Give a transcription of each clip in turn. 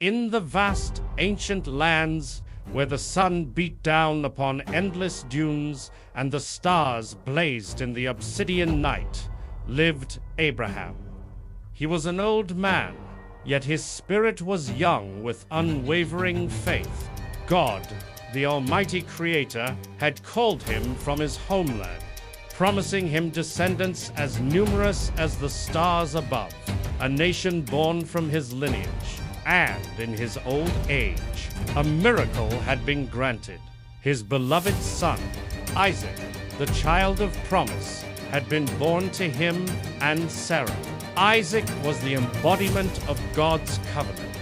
In the vast ancient lands where the sun beat down upon endless dunes and the stars blazed in the obsidian night, lived Abraham. He was an old man, yet his spirit was young with unwavering faith. God, the Almighty Creator, had called him from his homeland, promising him descendants as numerous as the stars above, a nation born from his lineage. And in his old age, a miracle had been granted. His beloved son, Isaac, the child of promise, had been born to him and Sarah. Isaac was the embodiment of God's covenant.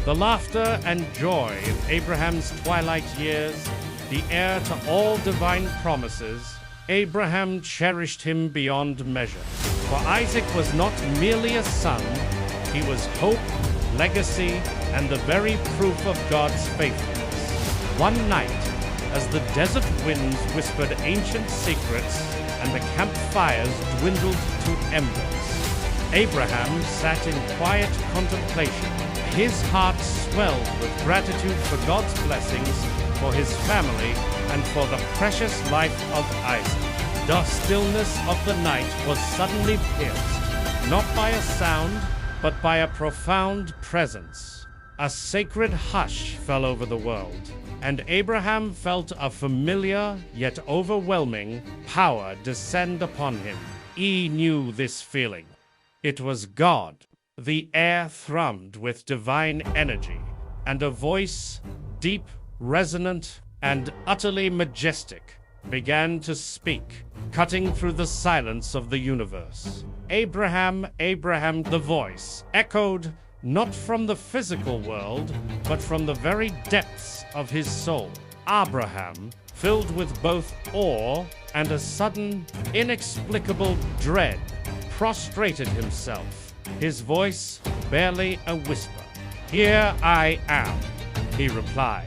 The laughter and joy in Abraham's twilight years, the heir to all divine promises, Abraham cherished him beyond measure. For Isaac was not merely a son, he was hope, legacy, and the very proof of God's faithfulness. One night, as the desert winds whispered ancient secrets and the campfires dwindled to embers, Abraham sat in quiet contemplation. His heart swelled with gratitude for God's blessings, for his family, and for the precious life of Isaac. The stillness of the night was suddenly pierced, not by a sound, but by a profound presence. A sacred hush fell over the world, and Abraham felt a familiar yet overwhelming power descend upon him. He knew this feeling. It was God. The air thrummed with divine energy, and a voice, deep, resonant, and utterly majestic, began to speak, cutting through the silence of the universe. Abraham, Abraham, the voice echoed not from the physical world, but from the very depths of his soul. Abraham, filled with both awe and a sudden, inexplicable dread, prostrated himself, his voice barely a whisper. "Here I am," he replied,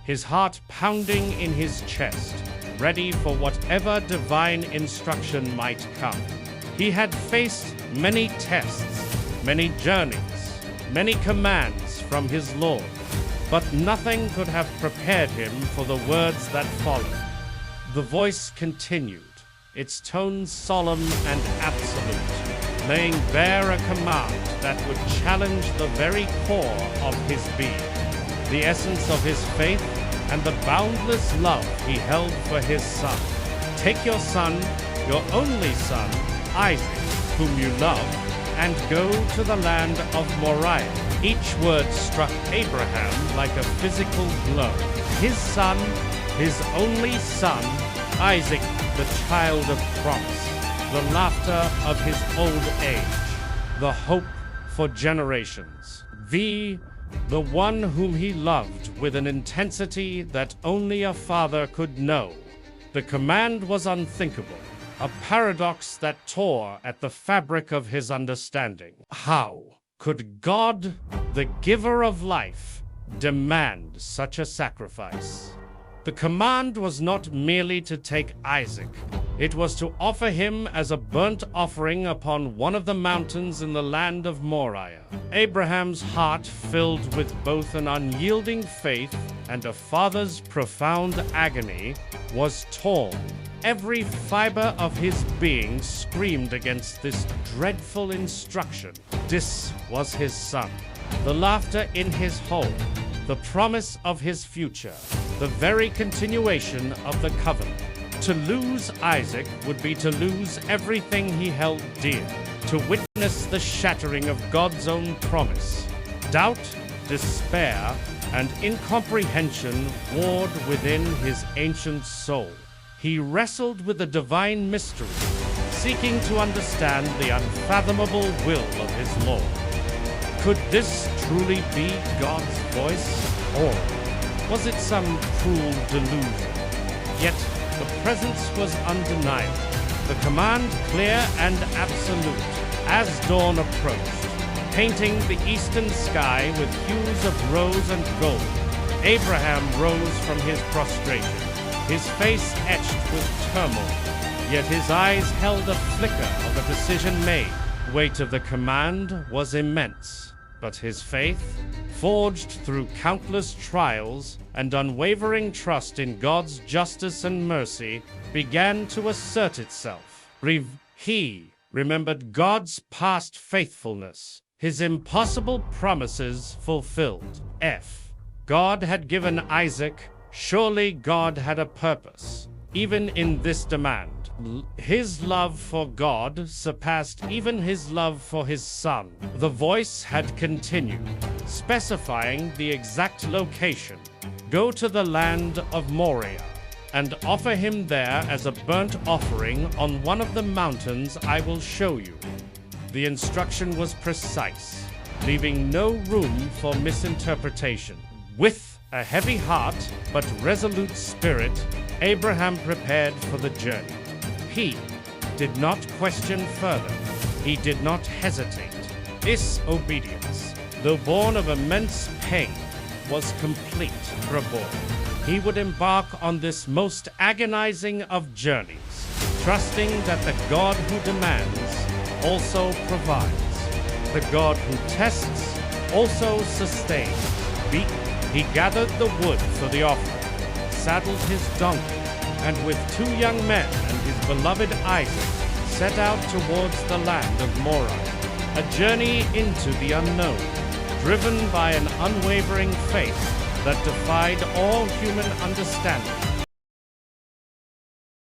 his heart pounding in his chest, ready for whatever divine instruction might come. He had faced many tests, many journeys, many commands from his Lord, but nothing could have prepared him for the words that followed. The voice continued, its tone solemn and absolute, laying bare a command that would challenge the very core of his being, the essence of his faith, and the boundless love he held for his son. "Take your son, your only son, Isaac, whom you love, and go to the land of Moriah." Each word struck Abraham like a physical blow. His son, his only son, Isaac, the child of promise, the laughter of his old age, the hope for generations, the one whom he loved with an intensity that only a father could know. The command was unthinkable, a paradox that tore at the fabric of his understanding. How could God, the giver of life, demand such a sacrifice? The command was not merely to take Isaac. It was to offer him as a burnt offering upon one of the mountains in the land of Moriah. Abraham's heart, filled with both an unyielding faith and a father's profound agony, was torn. Every fiber of his being screamed against this dreadful instruction. This was his son, the laughter in his home, the promise of his future, the very continuation of the covenant. To lose Isaac would be to lose everything he held dear, to witness the shattering of God's own promise. Doubt, despair, and incomprehension warred within his ancient soul. He wrestled with the divine mystery, seeking to understand the unfathomable will of his Lord. Could this truly be God's voice, or was it some cruel delusion? Yet the presence was undeniable, the command clear and absolute. As dawn approached, painting the eastern sky with hues of rose and gold, Abraham rose from his prostration, his face etched with turmoil, yet his eyes held a flicker of a decision made. Weight of the command was immense. But his faith, forged through countless trials and unwavering trust in God's justice and mercy, began to assert itself. He remembered God's past faithfulness, his impossible promises fulfilled. God had given Isaac. Surely God had a purpose. Even in this demand, his love for God surpassed even his love for his son. The voice had continued, specifying the exact location. Go to the land of Moriah and offer him there as a burnt offering on one of the mountains I will show you. The instruction was precise, leaving no room for misinterpretation. With a heavy heart but resolute spirit, Abraham prepared for the journey. He did not question further. He did not hesitate. This obedience, though born of immense pain, was complete for a boy. He would embark on this most agonizing of journeys, trusting that the God who demands also provides. The God who tests also sustains. He gathered the wood for the offering, saddled his donkey, and with 2 young men and his beloved Isaac, set out towards the land of Moriah, a journey into the unknown, driven by an unwavering faith that defied all human understanding.